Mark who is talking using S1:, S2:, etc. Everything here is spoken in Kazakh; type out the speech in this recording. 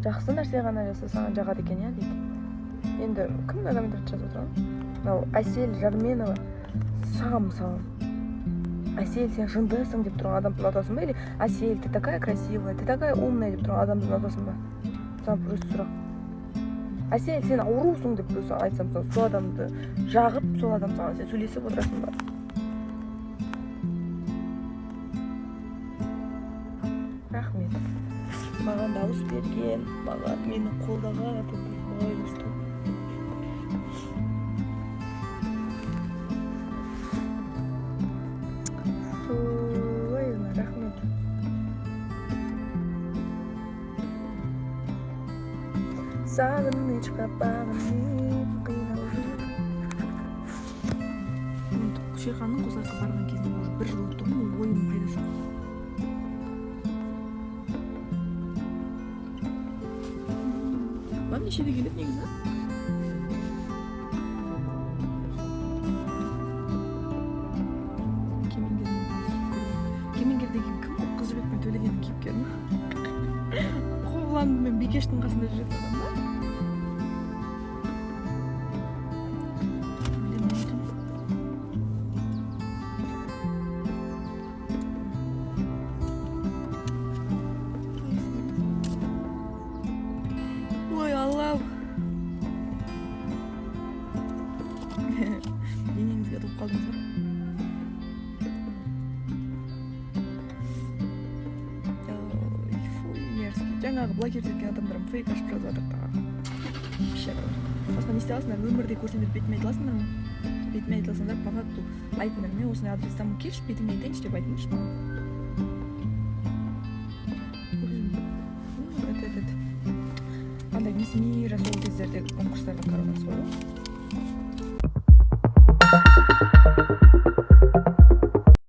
S1: Жақсы нәрсе ғана жаса саған жағады екен, иә дейді. Енді кім комментарий жазып отырған? Мынау Әсел Жарменова саған мысалы Әсел, сен жындысың деп тұрған адамды ұнатасың ба? Или Әсел, ты такая красивая, ты такая умная деп тұрған адамды ұнатасың ба? Саған просто сұрақ. Әсел, сен аурусың деп просто айтсам, сол адамды жағып, сол адам саған сен сөйлесіп отырасың ба? Рахмет. Маған дауыс берген, маған мені қолдаған байланысты. Рахмет. Сағынышқа бағынып қиналып. Шерханның Қосарқа барған кезінде уже 1 жыл өтті ғой, ойының пайдасы. Вам нешеде келеді негізі? Кемеңгер деген кім? Ол Қыз жібек пен Төлегеннің кейіпкері ме? Қоғланды мен Бекештің қасында жүретін адам ба? Ой, Аллах. Денеңізге тұрып қалдыңыз ба? Жаңағы блокер еткен адамдарым фейк ашып жазып жатыр тағы. Басқа не істей аласыңдар? Өмірде көрсеңдер бетіме айтыласыңдар ма? Бетіме айтыласыңдар, по факту айтыңдар, мен осындай адрестамын, келші бетіме айтайыншы деп айтыңдаршы маған. Андай Мисс Мира сол кездердегі конкурстарда коронасы бар ғой.